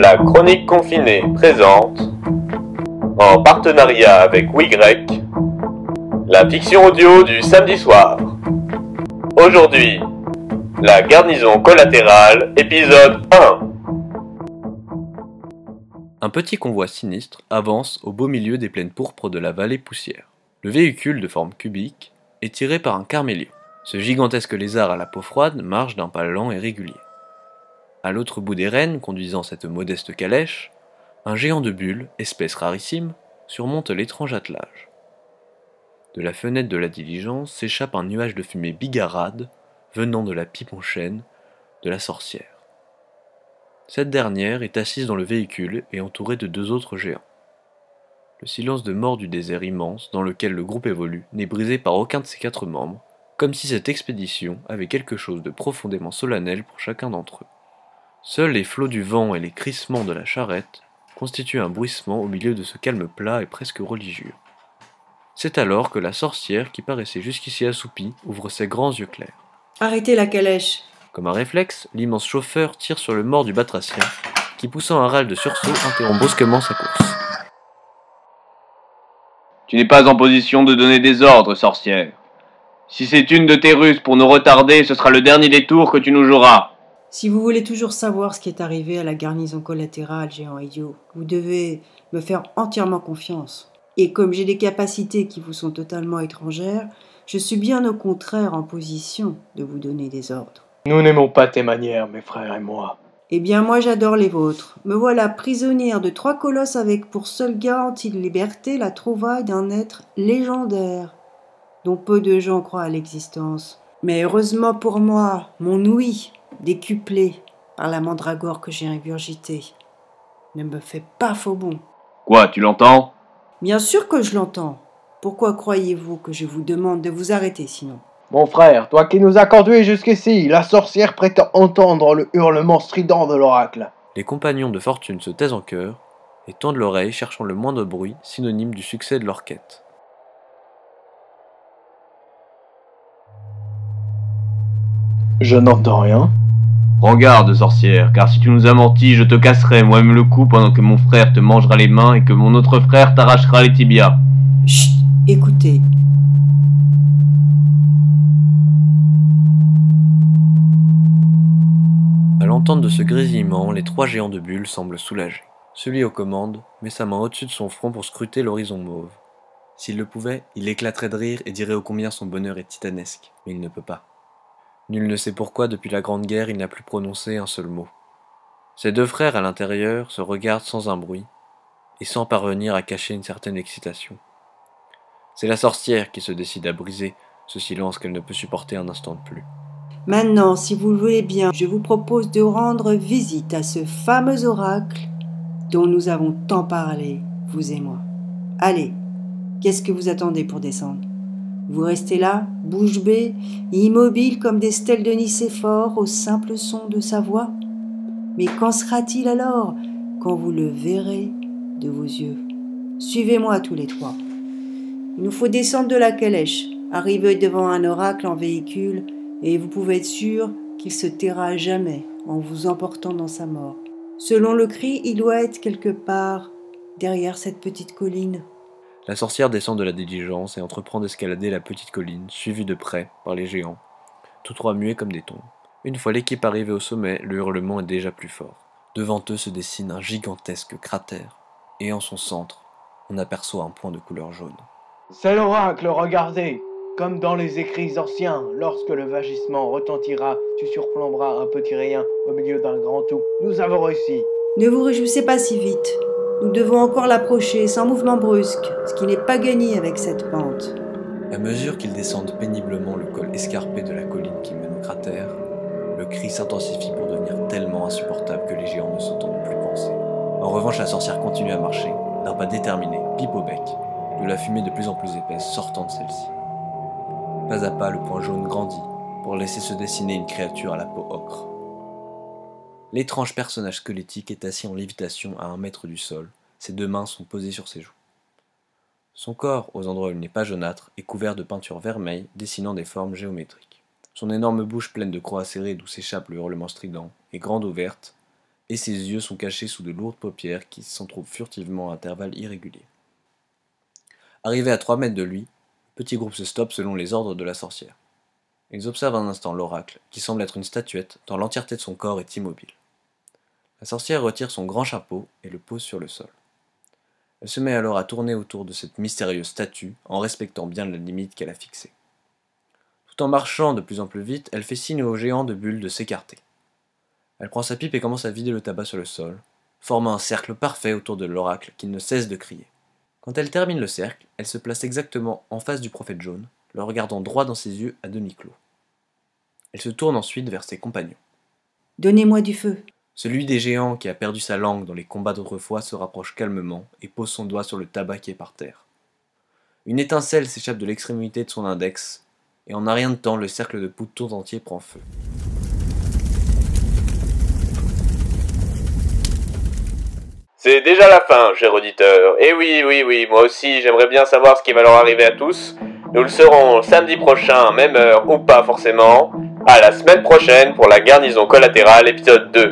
La Chronique Confinée présente, en partenariat avec WeGrec, la fiction audio du samedi soir. Aujourd'hui, la garnison collatérale, épisode 1. Un petit convoi sinistre avance au beau milieu des plaines pourpres de la vallée poussière. Le véhicule de forme cubique est tiré par un carmélion. Ce gigantesque lézard à la peau froide marche d'un pas lent et régulier. À l'autre bout des rênes conduisant cette modeste calèche, un géant de bulles, espèce rarissime, surmonte l'étrange attelage. De la fenêtre de la diligence s'échappe un nuage de fumée bigarade venant de la pipe en chêne de la sorcière. Cette dernière est assise dans le véhicule et entourée de deux autres géants. Le silence de mort du désert immense dans lequel le groupe évolue n'est brisé par aucun de ses quatre membres, comme si cette expédition avait quelque chose de profondément solennel pour chacun d'entre eux. Seuls les flots du vent et les crissements de la charrette constituent un bruissement au milieu de ce calme plat et presque religieux. C'est alors que la sorcière, qui paraissait jusqu'ici assoupie, ouvre ses grands yeux clairs. « Arrêtez la calèche !» Comme un réflexe, l'immense chauffeur tire sur le mort du batracien, qui poussant un râle de sursaut interrompt brusquement sa course. Tu n'es pas en position de donner des ordres, sorcière. Si c'est une de tes ruses pour nous retarder, ce sera le dernier des tours que tu nous joueras. Si vous voulez toujours savoir ce qui est arrivé à la garnison collatérale, géant idiot, vous devez me faire entièrement confiance. Et comme j'ai des capacités qui vous sont totalement étrangères, je suis bien au contraire en position de vous donner des ordres. Nous n'aimons pas tes manières, mes frères et moi. Eh bien moi j'adore les vôtres. Me voilà prisonnière de 3 colosses avec pour seule garantie de liberté la trouvaille d'un être légendaire, dont peu de gens croient à l'existence. Mais heureusement pour moi, mon ouïe, décuplé par la mandragore que j'ai ingurgitée, ne me fait pas faux bond. Quoi, tu l'entends? Bien sûr que je l'entends. Pourquoi croyez-vous que je vous demande de vous arrêter sinon? Mon frère, toi qui nous as conduits jusqu'ici, la sorcière prétend entendre le hurlement strident de l'oracle. Les compagnons de fortune se taisent en chœur et tendent l'oreille cherchant le moindre bruit, synonyme du succès de leur quête. Je n'entends rien. Prends garde, sorcière, car si tu nous as menti, je te casserai moi-même le cou pendant que mon frère te mangera les mains et que mon autre frère t'arrachera les tibias. Chut, écoutez. À l'entente de ce grésillement, les 3 géants de bulles semblent soulagés. Celui aux commandes met sa main au-dessus de son front pour scruter l'horizon mauve. S'il le pouvait, il éclaterait de rire et dirait ô combien son bonheur est titanesque, mais il ne peut pas. Nul ne sait pourquoi, depuis la Grande Guerre, il n'a plus prononcé un seul mot. Ses 2 frères à l'intérieur se regardent sans un bruit, et sans parvenir à cacher une certaine excitation. C'est la sorcière qui se décide à briser ce silence qu'elle ne peut supporter un instant de plus. Maintenant, si vous le voulez bien, je vous propose de rendre visite à ce fameux oracle dont nous avons tant parlé, vous et moi. Allez, qu'est-ce que vous attendez pour descendre? Vous restez là, bouche bée, immobile comme des stèles de Nicéphore au simple son de sa voix? Mais qu'en sera-t-il alors quand vous le verrez de vos yeux? Suivez-moi tous les 3. Il nous faut descendre de la calèche, arriver devant un oracle en véhicule, et vous pouvez être sûr qu'il se taira à jamais en vous emportant dans sa mort. Selon le cri, il doit être quelque part derrière cette petite colline. La sorcière descend de la diligence et entreprend d'escalader la petite colline, suivie de près par les géants, tous 3 muets comme des tombes. Une fois l'équipe arrivée au sommet, le hurlement est déjà plus fort. Devant eux se dessine un gigantesque cratère, et en son centre, on aperçoit un point de couleur jaune. C'est l'oracle, regardez. Comme dans les écrits anciens, lorsque le vagissement retentira, tu surplomberas un petit rien au milieu d'un grand tout. Nous avons réussi. Ne vous réjouissez pas si vite. Nous devons encore l'approcher sans mouvement brusque, ce qui n'est pas gagné avec cette pente. À mesure qu'ils descendent péniblement le col escarpé de la colline qui mène au cratère, le cri s'intensifie pour devenir tellement insupportable que les géants ne s'entendent plus penser. En revanche, la sorcière continue à marcher, d'un pas déterminé, pipe au bec, de la fumée de plus en plus épaisse sortant de celle-ci. Pas à pas, le point jaune grandit, pour laisser se dessiner une créature à la peau ocre. L'étrange personnage squelettique est assis en lévitation à 1 mètre du sol, ses 2 mains sont posées sur ses joues. Son corps, aux endroits où il n'est pas jaunâtre, est couvert de peintures vermeilles dessinant des formes géométriques. Son énorme bouche pleine de croix acérées d'où s'échappe le hurlement strident est grande ouverte, et ses yeux sont cachés sous de lourdes paupières qui s'entrouvent furtivement à intervalles irréguliers. Arrivé à 3 mètres de lui, le petit groupe se stoppe selon les ordres de la sorcière. Ils observent un instant l'oracle, qui semble être une statuette, tant l'entièreté de son corps est immobile. La sorcière retire son grand chapeau et le pose sur le sol. Elle se met alors à tourner autour de cette mystérieuse statue, en respectant bien la limite qu'elle a fixée. Tout en marchant de plus en plus vite, elle fait signe au géant de bulles de s'écarter. Elle prend sa pipe et commence à vider le tabac sur le sol, formant un cercle parfait autour de l'oracle qui ne cesse de crier. Quand elle termine le cercle, elle se place exactement en face du prophète jaune, le regardant droit dans ses yeux à demi clos. Elle se tourne ensuite vers ses compagnons. « Donnez-moi du feu. » Celui des géants qui a perdu sa langue dans les combats d'autrefois se rapproche calmement et pose son doigt sur le tabac qui est par terre. Une étincelle s'échappe de l'extrémité de son index, et en un rien de temps, le cercle de poudre tout entier prend feu. C'est déjà la fin, cher auditeur. Et oui, moi aussi, j'aimerais bien savoir ce qui va leur arriver à tous. Nous le saurons samedi prochain, même heure ou pas forcément. À la semaine prochaine pour la garnison collatérale épisode 2.